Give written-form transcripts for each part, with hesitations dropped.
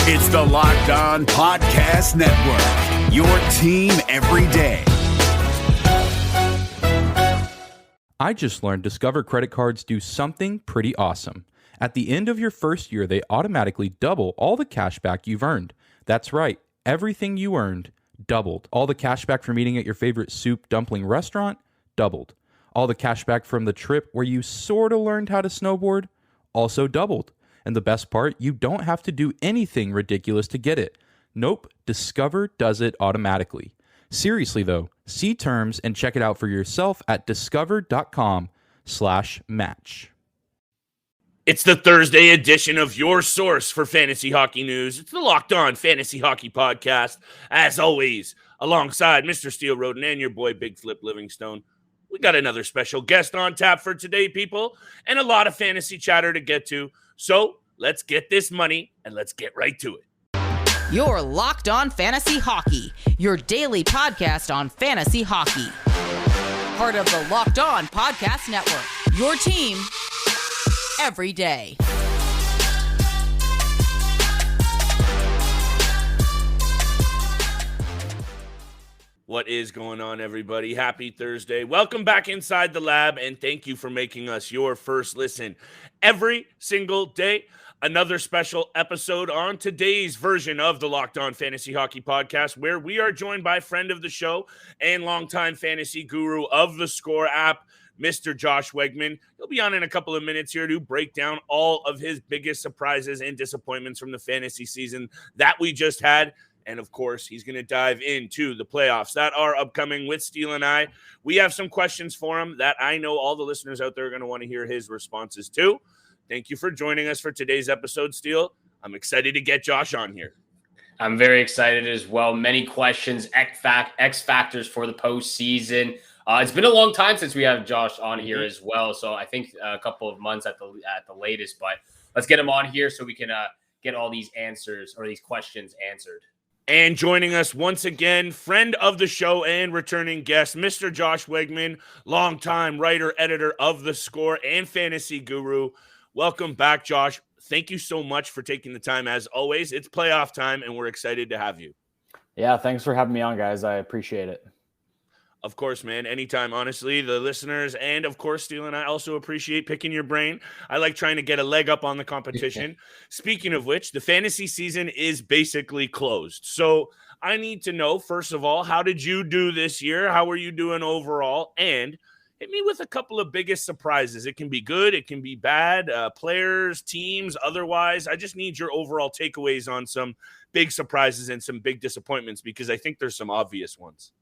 It's the Locked On Podcast Network, your team every day. I just learned Discover credit cards do something pretty awesome. At the end of your first year, they automatically double all the cash back you've earned. That's right, everything you earned doubled. All the cash back from eating at your favorite soup dumpling restaurant doubled. All the cash back from the trip where you sort of learned how to snowboard also doubled. And the best part, you don't have to do anything ridiculous to get it. Nope, Discover does it automatically. Seriously though, see terms and check it out for yourself at discover.com/match. It's the Thursday edition of your source for fantasy hockey news. It's the Locked On Fantasy Hockey Podcast. As always, alongside Mr. Steel Roden and your boy Big Flip Livingstone, we got another special guest on tap for today, people, and a lot of fantasy chatter to get to. So let's get this money and let's get right to it. Your Locked On Fantasy Hockey, your daily podcast on fantasy hockey. Part of the Locked On Podcast Network, your team every day. What is going on, everybody? Happy Thursday. Welcome back inside the lab, and thank you for making us your first listen every single day. Another special episode on today's version of the Locked On Fantasy Hockey Podcast, where we are joined by friend of the show and longtime fantasy guru of theScore app, Mr. Josh Wegman. He'll be on in a couple of minutes here to break down all of his biggest surprises and disappointments from the fantasy season that we just had. And, of course, he's going to dive into the playoffs that are upcoming with Steele and I. We have some questions for him that I know all the listeners out there are going to want to hear his responses to. Thank you for joining us for today's episode, Steele. I'm excited to get Josh on here. I'm very excited as well. Many questions, X factors for the postseason. It's been a long time since we have Josh on here as well. So I think a couple of months at the latest. But let's get him on here so we can get all these answers or these questions answered. And joining us once again, friend of the show and returning guest, Mr. Josh Wegman, longtime writer, editor of theScore and fantasy guru. Welcome back, Josh. Thank you so much for taking the time. As always, it's playoff time, and we're excited to have you. Yeah, thanks for having me on, guys. I appreciate it. Of course, man. Anytime, honestly. The listeners and, of course, Steele and I also appreciate picking your brain. I like trying to get a leg up on the competition. Speaking of which, the fantasy season is basically closed. So I need to know, first of all, how did you do this year? How are you doing overall? And hit me with a couple of biggest surprises. It can be good. It can be bad. Players, teams, otherwise. I just need your overall takeaways on some big surprises and some big disappointments because I think there's some obvious ones.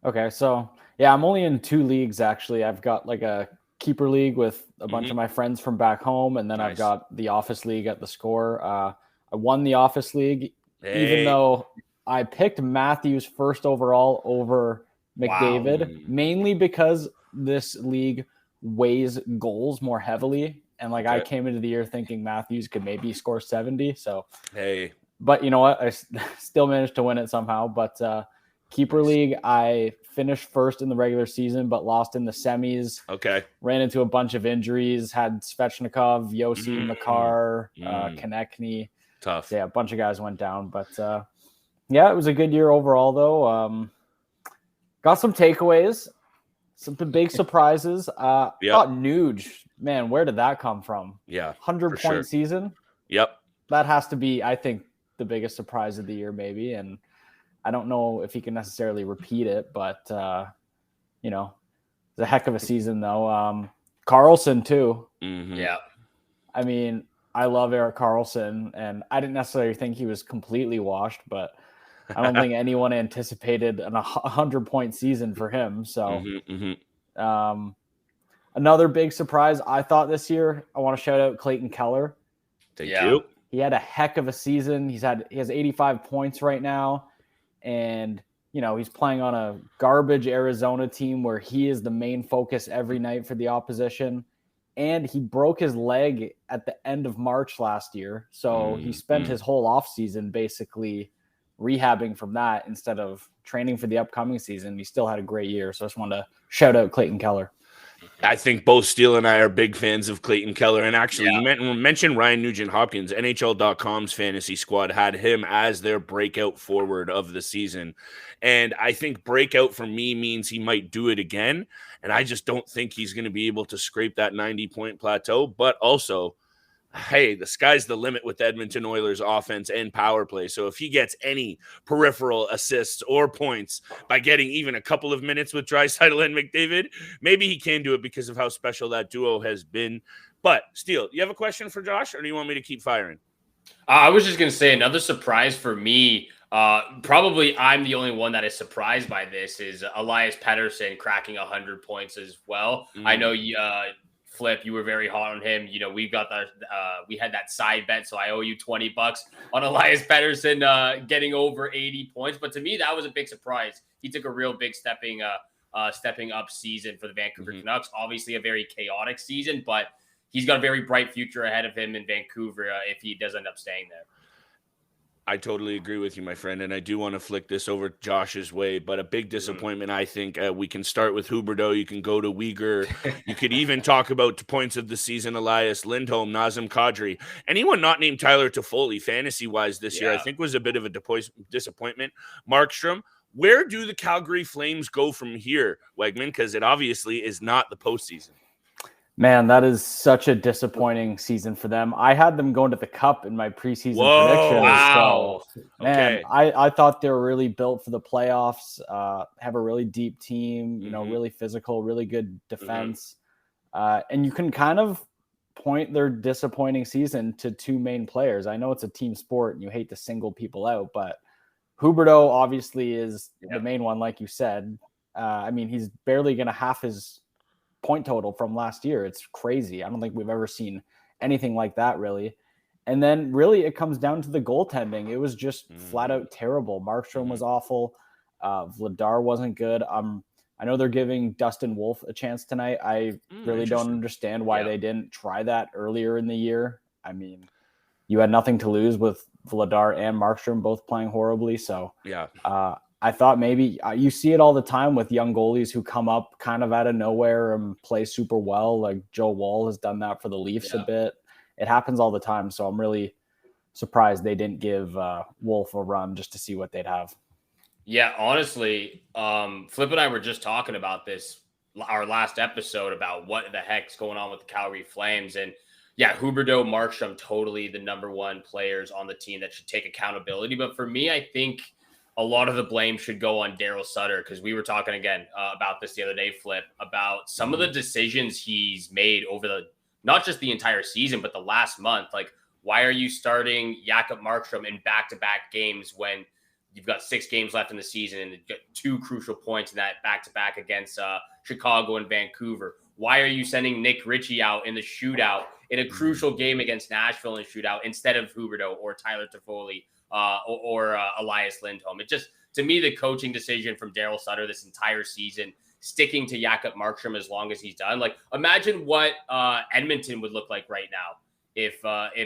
Okay, so yeah, I'm only in 2 leagues actually. I've got like a keeper league with a bunch of my friends from back home, and then I've got the office league at theScore. I won the office league, even though I picked Matthews first overall over McDavid, mainly because this league weighs goals more heavily. And like I came into the year thinking Matthews could maybe score 70. So, but you know what? I still managed to win it somehow. But keeper league, I finished first in the regular season, but lost in the semis. Ran into a bunch of injuries, had Svechnikov, Yossi, Makar, Konechny. Tough. Yeah, a bunch of guys went down. But yeah, it was a good year overall, though. Got some takeaways, some big surprises. Thought Nuge, man, where did that come from? 100-point season. That has to be, I think, the biggest surprise of the year, maybe. And I don't know if he can necessarily repeat it, but, you know, it's a heck of a season, though. Carlson, too. I mean, I love Erik Karlsson, and I didn't necessarily think he was completely washed, but I don't think anyone anticipated a 100-point season for him. So another big surprise I thought this year, I want to shout out Clayton Keller. Thank you. He had a heck of a season. He has 85 points right now. And, you know, he's playing on a garbage Arizona team where he is the main focus every night for the opposition. And he broke his leg at the end of March last year. So he spent his whole offseason basically rehabbing from that instead of training for the upcoming season. He still had a great year. So I just wanted to shout out Clayton Keller. I think both Steele and I are big fans of Clayton Keller. And actually, you mentioned Ryan Nugent-Hopkins. NHL.com's fantasy squad had him as their breakout forward of the season. And I think breakout for me means he might do it again. And I just don't think he's going to be able to scrape that 90-point plateau. But also, hey, the sky's the limit with Edmonton Oilers offense and power play. So if he gets any peripheral assists or points by getting even a couple of minutes with Draisaitl and McDavid, maybe he can do it because of how special that duo has been. But Steele, you have a question for Josh, or do you want me to keep firing? I was just going to say another surprise for me. Probably I'm the only one that is surprised by this is Elias Pettersson cracking 100 points as well. I know Flip, you were very hot on him. You know, we had that side bet, so I owe you $20 on Elias Pettersson getting over 80 points. But to me, that was a big surprise. He took a real big stepping up season for the Vancouver Canucks. Obviously, a very chaotic season, but he's got a very bright future ahead of him in Vancouver if he does end up staying there. I totally agree with you, my friend, and I do want to flick this over Josh's way, but a big disappointment, I think. We can start with Huberdeau. You can go to Uyghur. You could even talk about points of the season, Elias Lindholm, Nazem Kadri. Anyone not named Tyler Toffoli, fantasy-wise this year, I think was a bit of a disappointment. Markstrom, where do the Calgary Flames go from here, Wegman? Because it obviously is not the postseason. Man, that is such a disappointing season for them. I had them going to the Cup in my preseason predictions. Wow. So, man, I thought they were really built for the playoffs, have a really deep team, you know, really physical, really good defense. And you can kind of point their disappointing season to two main players. I know it's a team sport and you hate to single people out, but Huberdeau obviously is the main one, like you said. I mean, he's barely going to half his point total from last year. It's crazy. I don't think we've ever seen anything like that, really. And then really it comes down to the goaltending. It was just flat out terrible. Markstrom was awful. Vladar wasn't good. I know they're giving Dustin Wolf a chance tonight. I really don't understand why they didn't try that earlier in the year. I mean, you had nothing to lose with Vladar and Markstrom both playing horribly. So I thought maybe you see it all the time with young goalies who come up kind of out of nowhere and play super well. Like Joe Wall has done that for the Leafs a bit. It happens all the time. So I'm really surprised they didn't give Wolf a run just to see what they'd have. Yeah, honestly, Flip and I were just talking about this, our last episode, about what the heck's going on with the Calgary Flames. And yeah, Huberdeau, Markstrom, totally the number one players on the team that should take accountability. But for me, I think a lot of the blame should go on Daryl Sutter, because we were talking again about this the other day, Flip, about some of the decisions he's made over not just the entire season, but the last month. Like, why are you starting Jakob Markstrom in back-to-back games when you've got 6 games left in the season and you've got 2 crucial points in that back-to-back against Chicago and Vancouver? Why are you sending Nick Ritchie out in the shootout in a crucial game against Nashville in a shootout instead of Huberdeau or Tyler Toffoli or Elias Lindholm? It just, to me, the coaching decision from Daryl Sutter this entire season, sticking to Jakob Markstrom as long as he's done. Like, imagine what Edmonton would look like right now if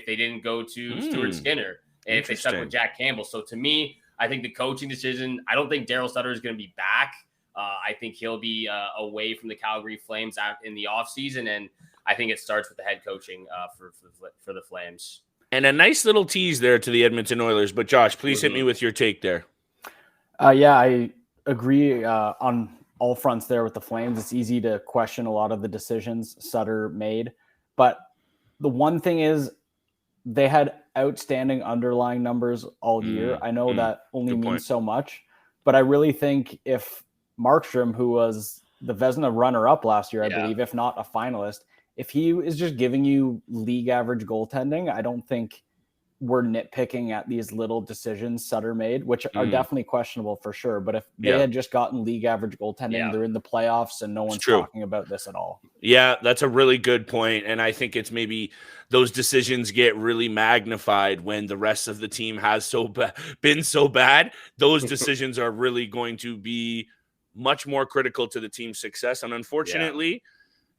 they didn't go to Stuart Skinner, if they stuck with Jack Campbell. So to me, I think the coaching decision, I don't think Daryl Sutter is going to be back. I think he'll be away from the Calgary Flames in the offseason, and I think it starts with the head coaching for the Flames. And a nice little tease there to the Edmonton Oilers. But Josh, please hit me with your take there. Yeah, I agree on all fronts there with the Flames. It's easy to question a lot of the decisions Sutter made. But the one thing is they had outstanding underlying numbers all year. I know that only means so much. But I really think if Markstrom, who was the Vezina runner-up last year, I believe, if not a finalist, if he is just giving you league average goaltending, I don't think we're nitpicking at these little decisions Sutter made, which are definitely questionable for sure. But if they had just gotten league average goaltending, they're in the playoffs and no one's talking about this at all. Yeah, that's a really good point. And I think it's maybe those decisions get really magnified when the rest of the team has been so bad. Those decisions are really going to be much more critical to the team's success. And unfortunately,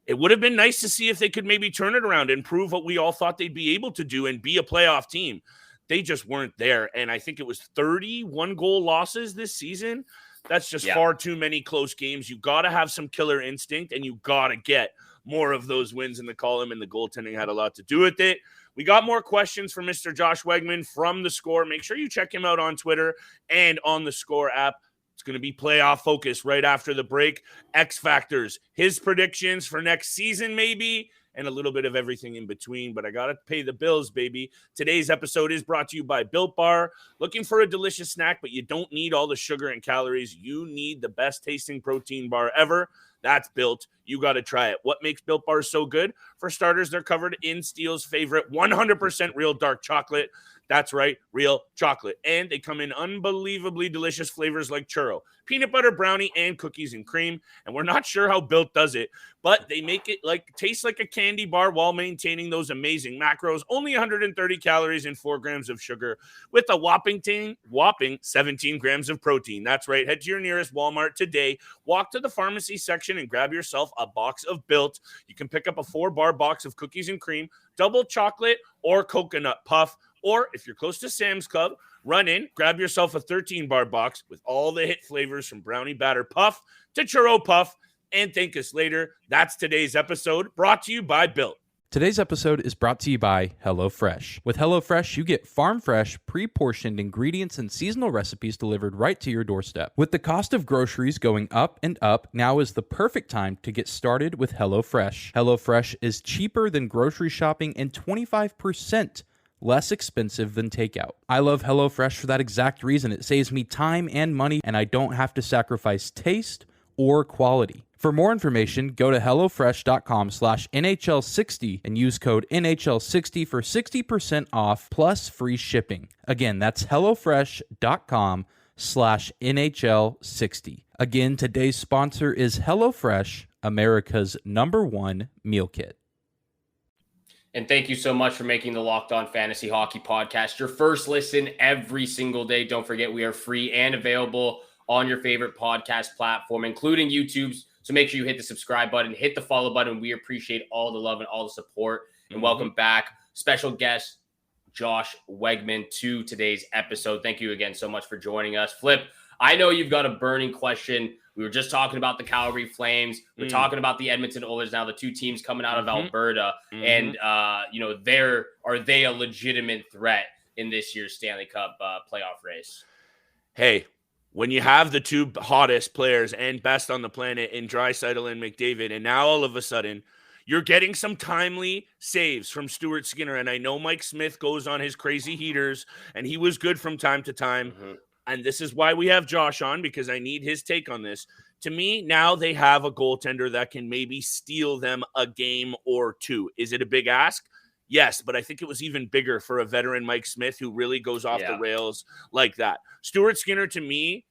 it would have been nice to see if they could maybe turn it around and prove what we all thought they'd be able to do and be a playoff team. They just weren't there. And I think it was 31 goal losses this season. That's just far too many close games. You got to have some killer instinct, and you got to get more of those wins in the column, and the goaltending had a lot to do with it. We got more questions from Mr. Josh Wegman from theScore. Make sure you check him out on Twitter and on the theScore app. It's going to be playoff focus right after the break. X Factors, his predictions for next season maybe, and a little bit of everything in between. But I got to pay the bills, baby. Today's episode is brought to you by Built Bar. Looking for a delicious snack, but you don't need all the sugar and calories. You need the best tasting protein bar ever. That's Built. You got to try it. What makes Built Bars so good? For starters, they're covered in Steele's favorite 100% real dark chocolate. That's right, real chocolate. And they come in unbelievably delicious flavors like churro, peanut butter brownie, and cookies and cream. And we're not sure how Built does it, but they make it taste like a candy bar while maintaining those amazing macros. Only 130 calories and 4 grams of sugar with a whopping 17 grams of protein. That's right. Head to your nearest Walmart today. Walk to the pharmacy section and grab yourself a box of Built. You can pick up a 4-bar box of cookies and cream, double chocolate, or coconut puff. Or if you're close to Sam's Club, run in, grab yourself a 13-bar box with all the hit flavors from brownie batter puff to churro puff, and thank us later. That's today's episode, brought to you by Built. Today's episode is brought to you by HelloFresh. With HelloFresh, you get farm-fresh, pre-portioned ingredients and seasonal recipes delivered right to your doorstep. With the cost of groceries going up and up, now is the perfect time to get started with HelloFresh. HelloFresh is cheaper than grocery shopping and 25% less expensive than takeout. I love HelloFresh for that exact reason. It saves me time and money, and I don't have to sacrifice taste or quality. For more information, go to HelloFresh.com/NHL60 and use code NHL60 for 60% off plus free shipping. Again, that's HelloFresh.com/NHL60. Again, today's sponsor is HelloFresh, America's #1 meal kit. And thank you so much for making the Locked On Fantasy Hockey Podcast your first listen every single day. Don't forget, we are free and available on your favorite podcast platform, including YouTube's. So make sure you hit the subscribe button, hit the follow button. We appreciate all the love and all the support. And welcome back, special guest Josh Wegman, to today's episode. Thank you again so much for joining us. Flip, I know you've got a burning question. We were just talking about the Calgary Flames. We're talking about the Edmonton Oilers now, the two teams coming out of Alberta. And, are they a legitimate threat in this year's Stanley Cup playoff race? Hey, when you have the two hottest players and best on the planet in Draisaitl and McDavid, and now all of a sudden you're getting some timely saves from Stuart Skinner. And I know Mike Smith goes on his crazy heaters, and he was good from time to time. And this is why we have Josh on, because I need his take on this. To me, now they have a goaltender that can maybe steal them a game or two. Is it a big ask? Yes, but I think it was even bigger for a veteran Mike Smith who really goes off the rails like that. Stuart Skinner, to me,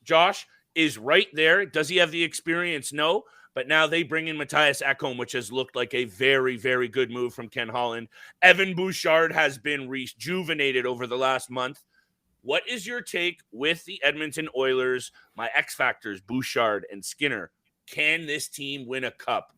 Josh, is right there. Does he have the experience? No. But now they bring in Matthias Ekholm, which has looked like a very, very good move from Ken Holland. Evan Bouchard has been rejuvenated over the last month. What is your take with the Edmonton Oilers, my X Factors, Bouchard and Skinner? Can this team win a cup?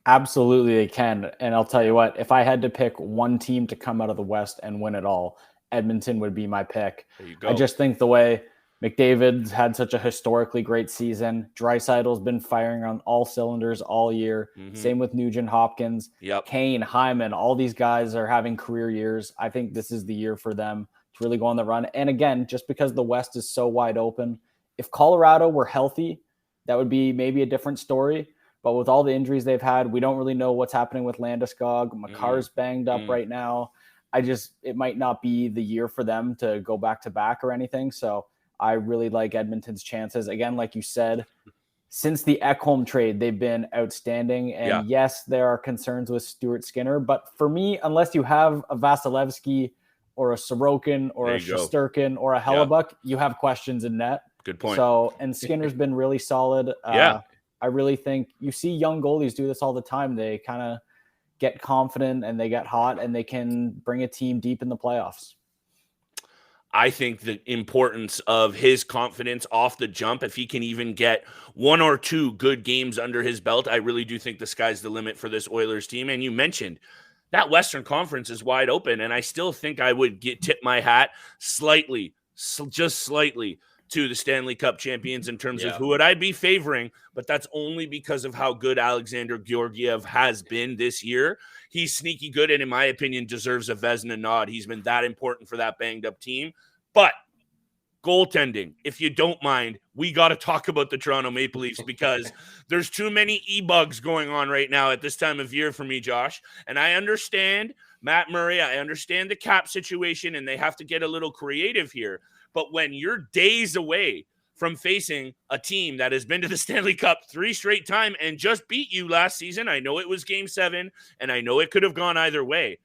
Absolutely, they can. And I'll tell you what, if I had to pick one team to come out of the West and win it all, Edmonton would be my pick. There you go. I just think the way McDavid's had such a historically great season, Draisaitl's been firing on all cylinders all year. Same with Nugent Hopkins, Kane, Hyman, all these guys are having career years. I think this is the year for them to really go on the run. And again, just because the West is so wide open, if Colorado were healthy, that would be maybe a different story. But with all the injuries they've had, we don't really know what's happening with Landeskog. Makar's banged up right now. It might not be the year for them to go back to back or anything. So I really like Edmonton's chances. Again, like you said, since the Ekholm trade, they've been outstanding. And yes, there are concerns with Stuart Skinner. But for me, unless you have a Vasilevsky or a Sorokin or a Shesterkin or a Hellebuck, you have questions in net. Good point. So, and Skinner's been really solid. I really think you see young goalies do this all the time. They kind of get confident and they get hot and they can bring a team deep in the playoffs. I think the importance of his confidence off the jump, if he can even get one or two good games under his belt, I really do think the sky's the limit for this Oilers team. And you mentioned that Western Conference is wide open, and I still think I would tip my hat slightly, just slightly, to the Stanley Cup champions in terms of who would I be favoring, but that's only because of how good Alexander Georgiev has been this year. He's sneaky good and, in my opinion, deserves a Vezina nod. He's been that important for that banged-up team. But goaltending, if you don't mind, we got to talk about the Toronto Maple Leafs because there's too many e-bugs going on right now at this time of year for me, Josh. And I understand Matt Murray. I understand the cap situation, and they have to get a little creative here. But when you're days away from facing a team that has been to the Stanley Cup 3 straight times and just beat you last season, I know it was Game 7, and I know it could have gone either way.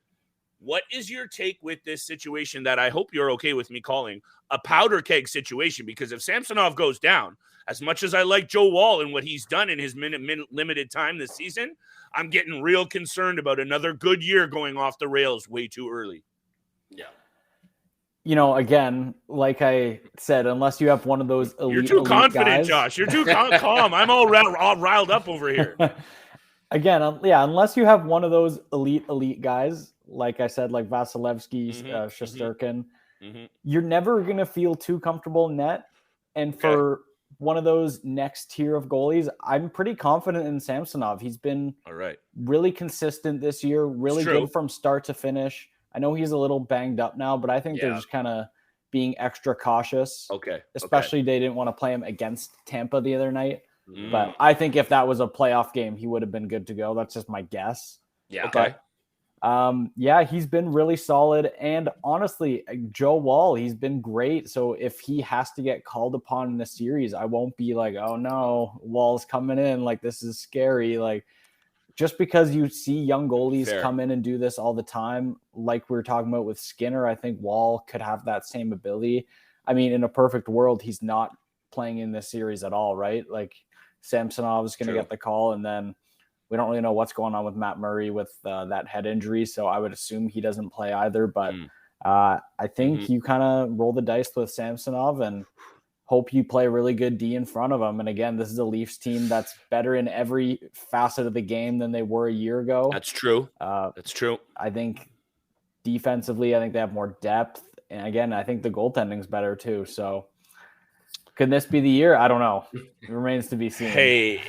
What is your take with this situation that I hope you're okay with me calling a powder keg situation? Because if Samsonov goes down, as much as I like Joe Woll and what he's done in his limited time this season, I'm getting real concerned about another good year going off the rails way too early. Yeah. You know, again, like I said, unless you have one of those elite, you're too confident, guys, Josh. You're too calm. I'm all riled up over here. Again, unless you have one of those elite guys, like I said, like Vasilevsky, Shesterkin, you're never going to feel too comfortable in net. And for one of those next tier of goalies, I'm pretty confident in Samsonov. He's been really consistent this year, really good from start to finish. I know he's a little banged up now, but I think they're just kind of being extra cautious. Especially they didn't want to play him against Tampa the other night. But I think if that was a playoff game, he would have been good to go. That's just my guess. But, he's been really solid. And honestly, Joe Woll, he's been great. So if he has to get called upon in the series, I won't be like, oh no, Wall's coming in. Like, this is scary. Like, just because you see young goalies come in and do this all the time, like we were talking about with Skinner, I think Woll could have that same ability. I mean, in a perfect world, he's not playing in this series at all, right? Like, Samsonov is going to get the call, and then we don't really know what's going on with Matt Murray with that head injury, so I would assume he doesn't play either. But I think you kind of roll the dice with Samsonov and hope you play really good D in front of him. And again, this is a Leafs team that's better in every facet of the game than they were a year ago. That's true. That's true. I think defensively, I think they have more depth. And again, I think the goaltending's better too. So could this be the year? I don't know. It remains to be seen. Hey,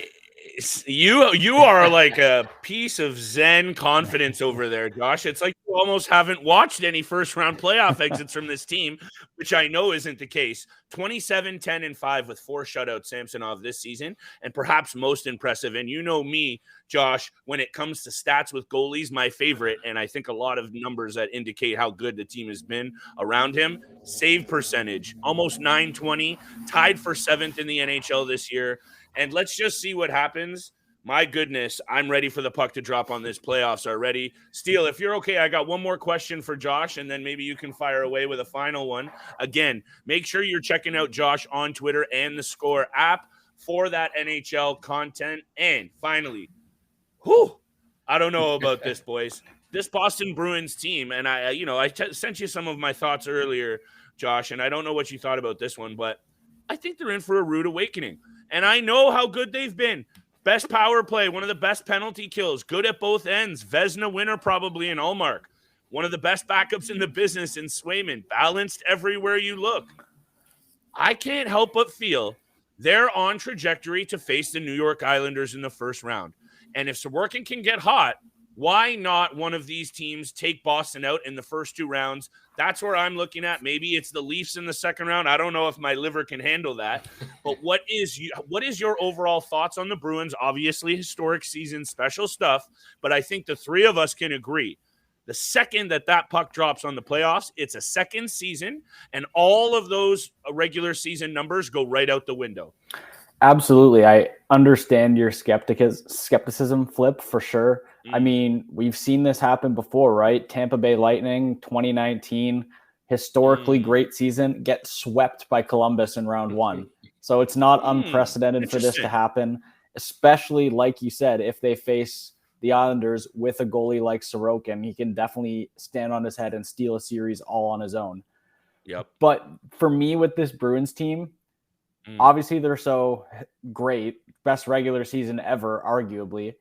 you are like a piece of Zen confidence over there, Josh. It's like you almost haven't watched any first-round playoff exits from this team, which I know isn't the case. 27, 10, and 5 with 4 shutouts Samsonov this season, and perhaps most impressive. And you know me, Josh, when it comes to stats with goalies, my favorite, and I think a lot of numbers that indicate how good the team has been around him, save percentage, almost .920, tied for 7th in the NHL this year. And let's just see what happens. My goodness, I'm ready for the puck to drop on this playoffs already. Steele, if you're okay, I got one more question for Josh, and then maybe you can fire away with a final one. Again, make sure you're checking out Josh on Twitter and the theScore app for that NHL content. And finally, I don't know about this, boys. This Boston Bruins team, and I sent you some of my thoughts earlier, Josh, and I don't know what you thought about this one, but I think they're in for a rude awakening. And I know how good they've been. Best power play, one of the best penalty kills, good at both ends, Vezina winner probably in Ullmark, one of the best backups in the business in Swayman, balanced everywhere you look. I can't help but feel they're on trajectory to face the New York Islanders in the first round. And if Sorokin can get hot, why not one of these teams take Boston out in the first 2 rounds? That's where I'm looking at. Maybe it's the Leafs in the second round. I don't know if my liver can handle that. But what is your overall thoughts on the Bruins? Obviously, historic season, special stuff. But I think the 3 of us can agree. The second that puck drops on the playoffs, it's a second season, and all of those regular season numbers go right out the window. Absolutely. I understand your skepticism flip for sure. I mean, we've seen this happen before, right? Tampa Bay Lightning, 2019, historically great season, get swept by Columbus in round 1. So it's not unprecedented for this to happen, especially like you said, if they face the Islanders with a goalie like Sorokin, he can definitely stand on his head and steal a series all on his own. Yep. But for me with this Bruins team, obviously they're so great, best regular season ever, arguably.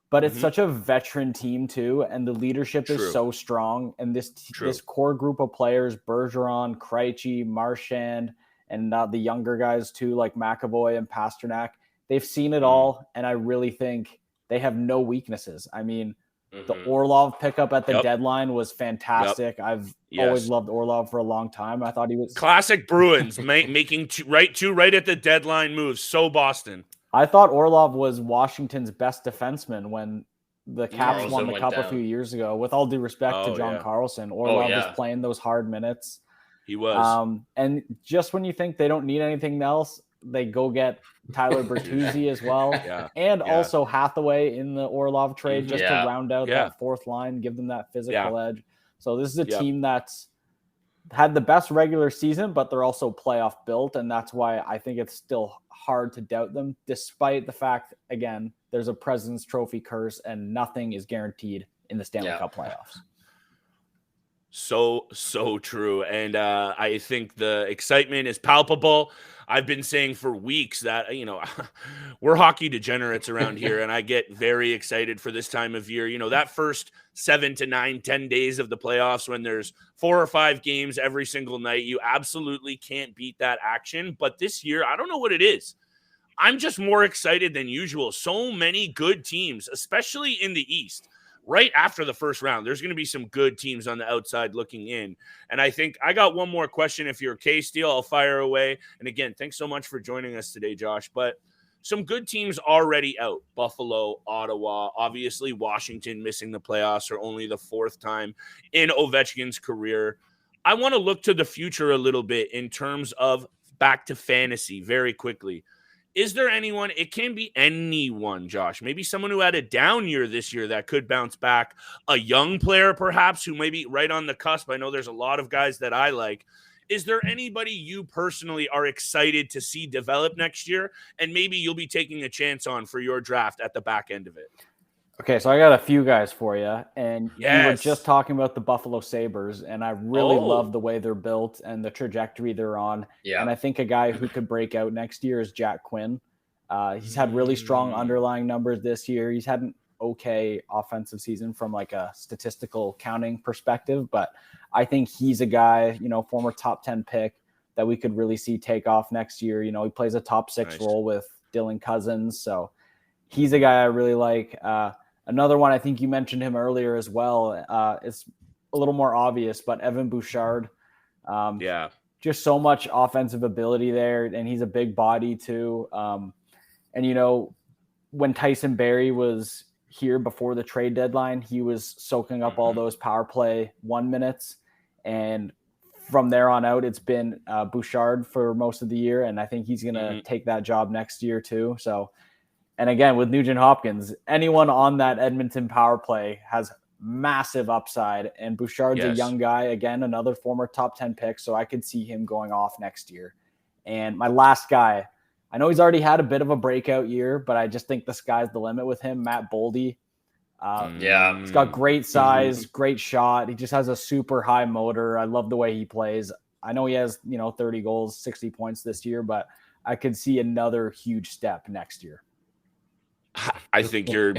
But it's such a veteran team too, and the leadership is so strong. And this core group of players, Bergeron, Krejci, Marchand, and the younger guys too, like McAvoy and Pasternak. They've seen it all, and I really think they have no weaknesses. I mean, the Orlov pickup at the deadline was fantastic. I've always loved Orlov for a long time. I thought he was classic Bruins, making two right at the deadline moves. So Boston. I thought Orlov was Washington's best defenseman when the Caps won the cup a few years ago. With all due respect to John Carlson, Orlov was playing those hard minutes. He was. And just when you think they don't need anything else, they go get Tyler Bertuzzi as well. And also Hathaway in the Orlov trade just to round out that fourth line, give them that physical edge. So this is a team that's had the best regular season, but they're also playoff built. And that's why I think it's still hard to doubt them, despite the fact, again, there's a President's Trophy curse and nothing is guaranteed in the Stanley Cup playoffs. So true. And I think the excitement is palpable. I've been saying for weeks that, we're hockey degenerates around here, and I get very excited for this time of year. That first 7 to 9, 10 days of the playoffs when there's 4 or 5 games every single night, you absolutely can't beat that action. But this year, I don't know what it is. I'm just more excited than usual. So many good teams, especially in the East. Right after the first round, there's going to be some good teams on the outside looking in. And I think I got one more question. If you're K-Steel, I'll fire away. And again, thanks so much for joining us today, Josh. But some good teams already out. Buffalo, Ottawa, obviously Washington missing the playoffs for only the 4th time in Ovechkin's career. I want to look to the future a little bit in terms of back to fantasy very quickly. Is there anyone, it can be anyone, Josh, maybe someone who had a down year this year that could bounce back, a young player perhaps who may be right on the cusp. I know there's a lot of guys that I like. Is there anybody you personally are excited to see develop next year and maybe you'll be taking a chance on for your draft at the back end of it? Okay, so I got a few guys for you, and you were just talking about the Buffalo Sabres, and I really love the way they're built and the trajectory they're on. And I think a guy who could break out next year is Jack Quinn. He's had really strong underlying numbers this year. He's had an okay offensive season from like a statistical counting perspective, but I think he's a guy, former top 10 pick that we could really see take off next year. He plays a top 6 role with Dylan Cousins, so he's a guy I really like. Another one, I think you mentioned him earlier as well. It's a little more obvious, but Evan Bouchard. Just so much offensive ability there, and he's a big body too. And when Tyson Barrie was here before the trade deadline, he was soaking up all those power play 1 minutes. And from there on out, it's been Bouchard for most of the year, and I think he's going to take that job next year too. So, and again, with Nugent Hopkins, anyone on that Edmonton power play has massive upside. And Bouchard's a young guy, again, another former top 10 pick. So I could see him going off next year. And my last guy, I know he's already had a bit of a breakout year, but I just think the sky's the limit with him, Matt Boldy. He's got great size, great shot. He just has a super high motor. I love the way he plays. I know he has, 30 goals, 60 points this year, but I could see another huge step next year. I think you're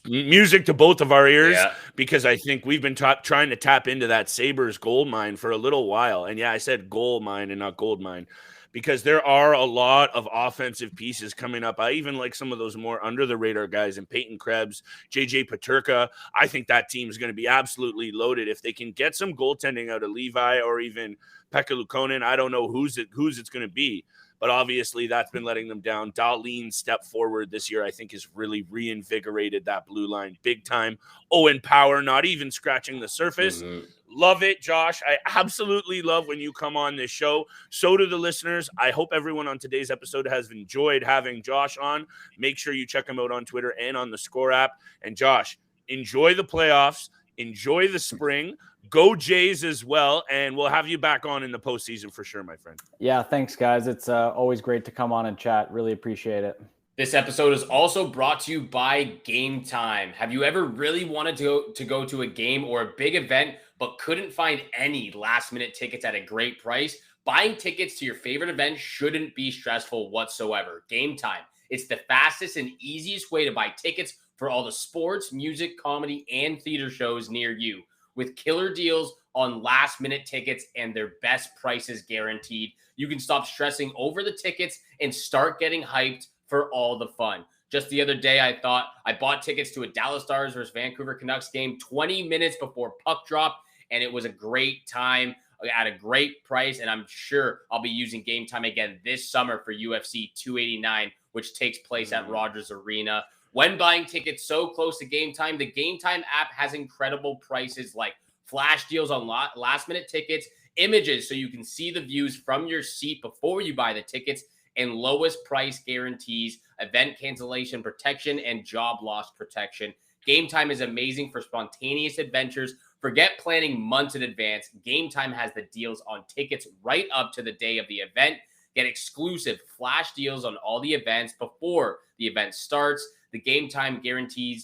music to both of our ears because I think we've been trying to tap into that Sabres gold mine for a little while. And I said gold mine and not gold mine because there are a lot of offensive pieces coming up. I even like some of those more under the radar guys and Peyton Krebs, JJ Peterka. I think that team is going to be absolutely loaded. If they can get some goaltending out of Levi or even Pekka Luukkonen, I don't know who's it's going to be. But obviously, that's been letting them down. Dahlin's step forward this year, I think, has really reinvigorated that blue line big time. Owen Power, not even scratching the surface. Love it, Josh. I absolutely love when you come on this show. So do the listeners. I hope everyone on today's episode has enjoyed having Josh on. Make sure you check him out on Twitter and on the theScore app. And Josh, enjoy the playoffs. Enjoy the spring. Go Jays as well, and we'll have you back on in the postseason for sure, my friend. Yeah, thanks, guys. It's always great to come on and chat. Really appreciate it. This episode is also brought to you by Game Time. Have you ever really wanted to go to a game or a big event but couldn't find any last-minute tickets at a great price? Buying tickets to your favorite event shouldn't be stressful whatsoever. Game Time. It's the fastest and easiest way to buy tickets for all the sports, music, comedy, and theater shows near you. With killer deals on last-minute tickets and their best prices guaranteed. You can stop stressing over the tickets and start getting hyped for all the fun. Just the other day, I bought tickets to a Dallas Stars versus Vancouver Canucks game 20 minutes before puck drop, and it was a great time at a great price, and I'm sure I'll be using Game Time again this summer for UFC 289, which takes place at Rogers Arena. When buying tickets so close to Game Time, the Game Time app has incredible prices like flash deals on last-minute tickets, images so you can see the views from your seat before you buy the tickets, and lowest price guarantees, event cancellation protection, and job loss protection. Game Time is amazing for spontaneous adventures. Forget planning months in advance. Game Time has the deals on tickets right up to the day of the event. Get exclusive flash deals on all the events before the event starts. The Game Time guarantee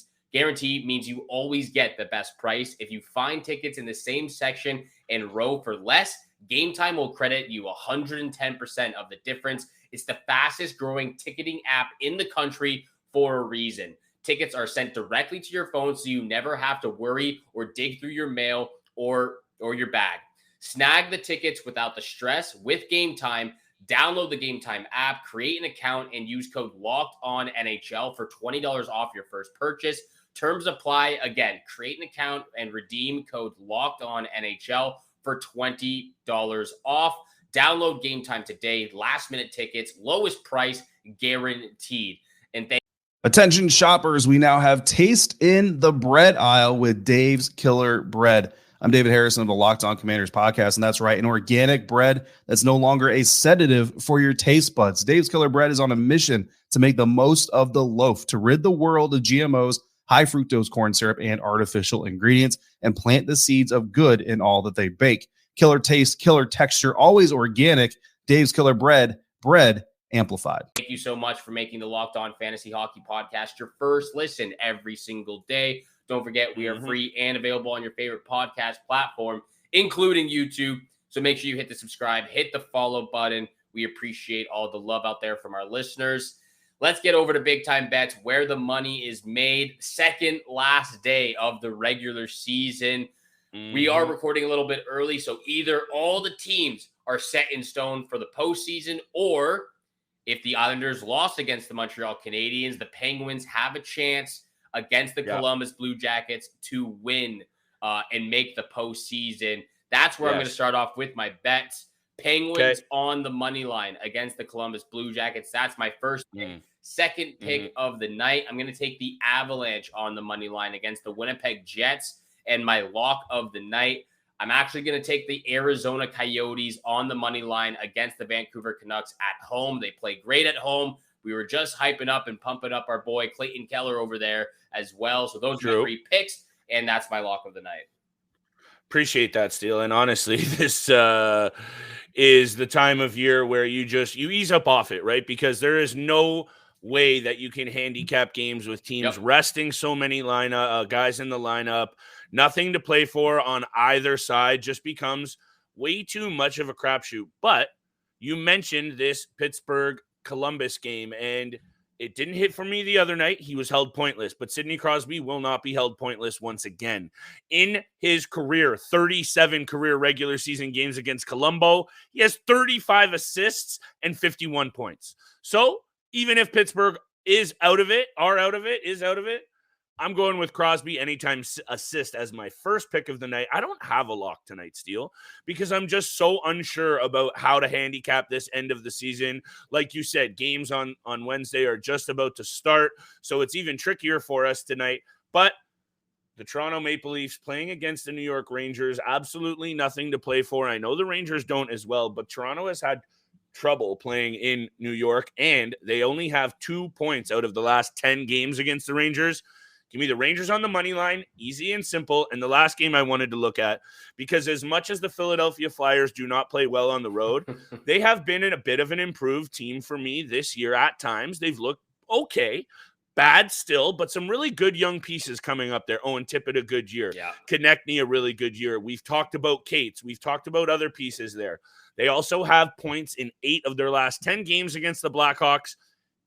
means you always get the best price. If you find tickets in the same section and row for less, Game Time will credit you 110% of the difference. It's the fastest growing ticketing app in the country for a reason. Tickets are sent directly to your phone, so you never have to worry or dig through your mail or your bag. Snag the tickets without the stress with Game Time. Download the Game Time app, create an account, and use code LOCKEDONNHL for $20 off your first purchase. Terms apply. Again, create an account and redeem code LOCKEDONNHL for $20 off. Download Game Time today. Last-minute tickets, lowest price guaranteed. And Attention shoppers, we now have Taste in the Bread aisle with Dave's Killer Bread. I'm David Harrison of the Locked On Commanders podcast, and that's right, an organic bread that's no longer a sedative for your taste buds. Dave's Killer Bread is on a mission to make the most of the loaf, to rid the world of GMOs, high fructose corn syrup, and artificial ingredients, and plant the seeds of good in all that they bake. Killer taste, killer texture, always organic. Dave's Killer Bread, bread amplified. Thank you so much for making the Locked On Fantasy Hockey Podcast your first listen every single day. Don't forget, we are free and available on your favorite podcast platform, including YouTube. So make sure you hit the subscribe, hit the follow button. We appreciate all the love out there from our listeners. Let's get over to Big Time Bets, where the money is made. Second last day of the regular season. We are recording a little bit early, so either all the teams are set in stone for the postseason, or if the Islanders lost against the Montreal Canadiens, the Penguins have a chance against the Columbus Blue Jackets to win and make the postseason. That's where I'm going to start off with my bets. Penguins on the money line against the Columbus Blue Jackets. That's my first pick. Second pick of the night, I'm going to take the Avalanche on the money line against the Winnipeg Jets. And my lock of the night, I'm actually going to take the Arizona Coyotes on the money line against the Vancouver Canucks at home. They play great at home. We were just hyping up and pumping up our boy Clayton Keller over there as well. So those are my three picks, and that's my lock of the night. Appreciate that, Steele. And honestly, this is the time of year where you ease up off it, right? Because there is no way that you can handicap games with teams resting so many guys in the lineup. Nothing to play for on either side, just becomes way too much of a crapshoot. But you mentioned this Pittsburgh-Columbus game, and it didn't hit for me the other night. He was held pointless, but Sidney Crosby will not be held pointless once again. In his career, 37 career regular season games against Colombo, he has 35 assists and 51 points. So even if Pittsburgh is out of it, I'm going with Crosby anytime assist as my first pick of the night. I don't have a lock tonight, Steele, because I'm just so unsure about how to handicap this end of the season. Like you said, games on Wednesday are just about to start, so it's even trickier for us tonight. But the Toronto Maple Leafs playing against the New York Rangers, absolutely nothing to play for. I know the Rangers don't as well, but Toronto has had trouble playing in New York, and they only have 2 points out of the last 10 games against the Rangers. Give me the Rangers on the money line, easy and simple. And the last game I wanted to look at, because as much as the Philadelphia Flyers do not play well on the road, they have been in a bit of an improved team for me this year at times. They've looked okay, bad still, but some really good young pieces coming up there. Owen Tippett, a good year. Konechny, a really good year. We've talked about Cates. We've talked about other pieces there. They also have points in 8 of their last 10 games against the Blackhawks.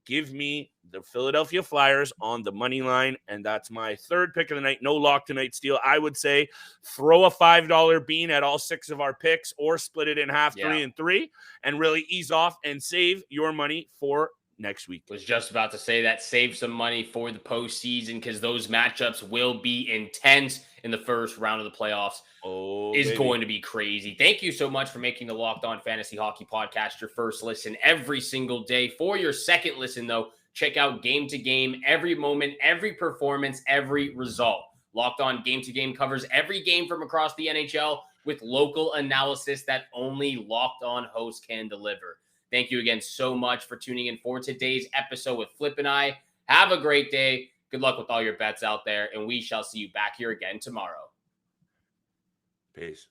give me the Philadelphia Flyers on the money line, and that's my third pick of the night. No lock tonight, Steele. I would say throw a $5 bean at all 6 of our picks or split it in half, 3 and 3, and really ease off and save your money for next week. Was just about to say that. Save some money for the postseason because those matchups will be intense in the first round of the playoffs. Going to be crazy. Thank you so much for making the Locked On Fantasy Hockey Podcast your first listen every single day. For your second listen, though, check out Game to Game, every moment, every performance, every result. Locked On Game to Game covers every game from across the NHL with local analysis that only Locked On hosts can deliver. Thank you again so much for tuning in for today's episode with Flip and I. Have a great day. Good luck with all your bets out there, and we shall see you back here again tomorrow. Peace.